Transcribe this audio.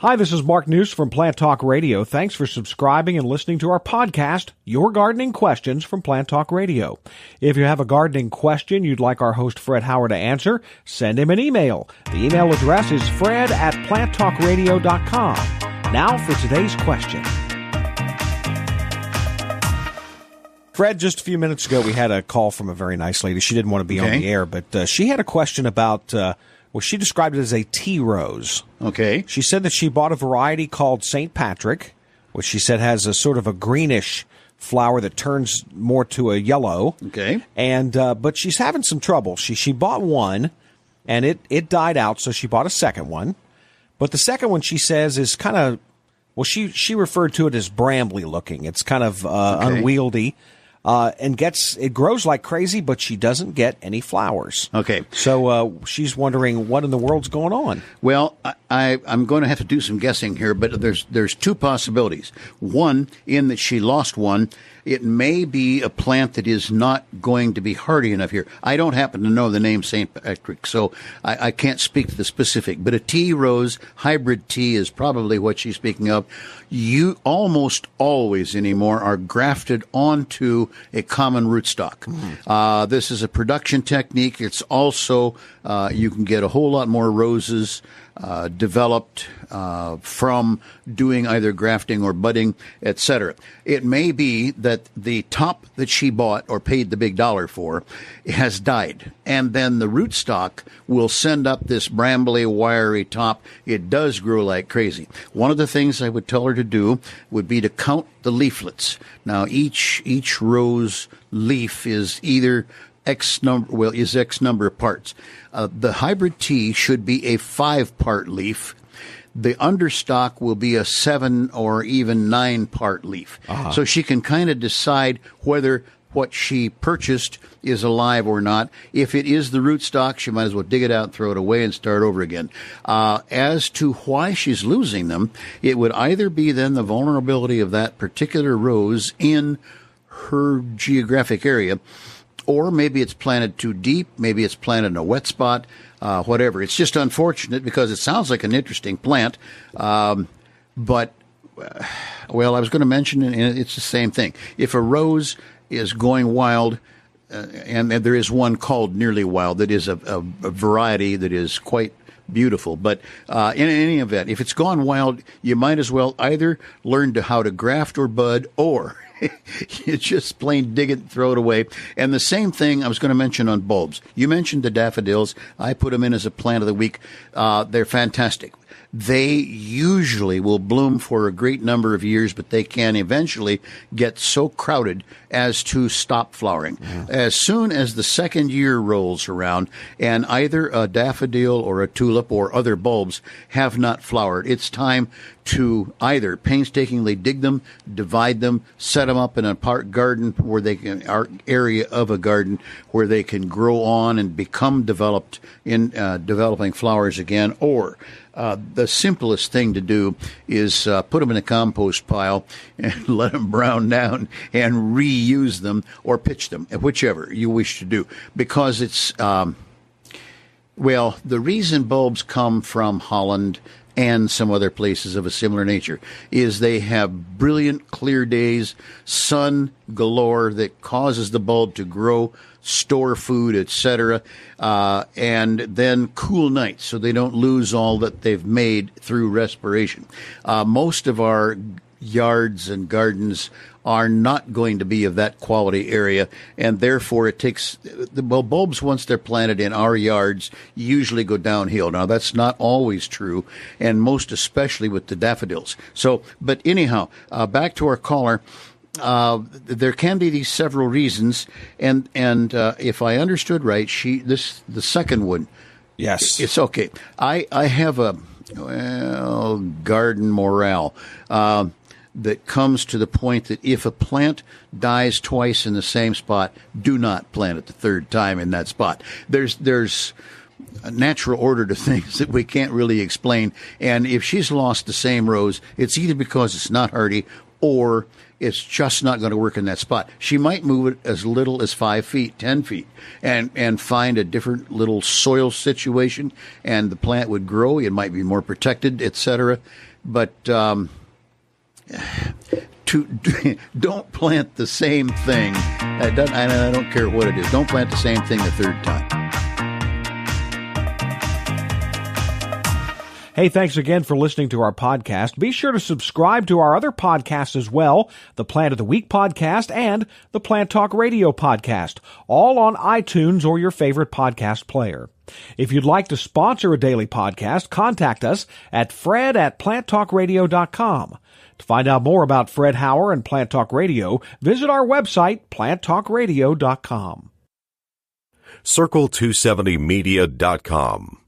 Hi, this is Mark News from Plant Talk Radio. Thanks for subscribing and listening to our podcast, Your Gardening Questions from Plant Talk Radio. If you have a gardening question you'd like our host Fred Howard to answer, send him an email. The email address is fred@planttalkradio.com. Now for today's question. Fred, just a few minutes ago, we had a call from a very nice lady. She didn't want to be on the air, but she had a question about, well, she described it as a tea rose. Okay. She said that she bought a variety called St. Patrick, which she said has a sort of a greenish flower that turns more to a yellow. Okay. And but she's having some trouble. She bought one, and it died out, so she bought a second one. But the second one, she says, is kind of, well, she referred to it as brambly looking. It's kind of unwieldy. And it grows like crazy, but she doesn't get any flowers. Okay. So she's wondering what in the world's going on. Well, I'm going to have to do some guessing here, but there's two possibilities. One, in that she lost one. It may be a plant that is not going to be hardy enough here. I don't happen to know the name St. Patrick, so I can't speak to the specific. But a tea rose hybrid tea is probably what she's speaking of. You almost always anymore are grafted onto a common rootstock. This is a production technique. It's also, you can get a whole lot more roses developed from doing either grafting or budding, etc. It may be that the top that she bought or paid the big dollar for has died, and then the rootstock will send up this brambly, wiry top. It does grow like crazy. One of the things I would tell her to do would be to count the leaflets. Now, each rose leaf is either X number of parts. The hybrid tea should be a 5-part leaf. The understock will be a 7 or even 9-part leaf. So she can kind of decide whether what she purchased is alive or not. If it is the rootstock, she might as well dig it out, throw it away, and start over again. As to why she's losing them, it would either be then the vulnerability of that particular rose in her geographic area, or maybe it's planted too deep, maybe it's planted in a wet spot, whatever. It's just unfortunate because it sounds like an interesting plant, but, well, I was going to mention, and it's the same thing. If a rose is going wild, and there is one called nearly wild that is a variety that is quite beautiful. But in any event, if it's gone wild, you might as well either learn how to graft or bud, or you just plain dig it and throw it away. And the same thing I was going to mention on bulbs. You mentioned the daffodils. I put them in as a plant of the week. They're fantastic. They usually will bloom for a great number of years, but they can eventually get so crowded as to stop flowering. As soon as the second year rolls around and either a daffodil or a tulip or other bulbs have not flowered, it's time to either painstakingly dig them, divide them, set them up in a park garden where they can, area of a garden where they can grow on and become developed in developing flowers again, or the simplest thing to do is put them in a compost pile and let them brown down and reuse them or pitch them, whichever you wish to do. Because it's, well, the reason bulbs come from Holland and some other places of a similar nature is they have brilliant, clear days, sun galore that causes the bulb to grow, store food, etc., and then cool nights so they don't lose all that they've made through respiration. Most of our yards and gardens are not going to be of that quality area, and therefore it takes, well, bulbs, once they're planted in our yards, usually go downhill. Now, that's not always true, and most especially with the daffodils. So, but anyhow, back to our caller. There can be these several reasons, and if I understood right, the second one. Yes. It's okay. I have a, well, garden morale, that comes to the point that if a plant dies twice in the same spot, do not plant it the third time in that spot. There's a natural order to things that we can't really explain. And if she's lost the same rose, it's either because it's not hardy or it's just not going to work in that spot. She might move it as little as 5 feet, 10 feet, and find a different little soil situation, and the plant would grow. It might be more protected, etc. but don't plant the same thing. I don't care what it is. Don't plant the same thing a third time. Hey, thanks again for listening to our podcast. Be sure to subscribe to our other podcasts as well, the Plant of the Week podcast and the Plant Talk Radio podcast, all on iTunes or your favorite podcast player. If you'd like to sponsor a daily podcast, contact us at fred@planttalkradio.com. To find out more about Fred Hauer and Plant Talk Radio, visit our website, planttalkradio.com. Circle270media.com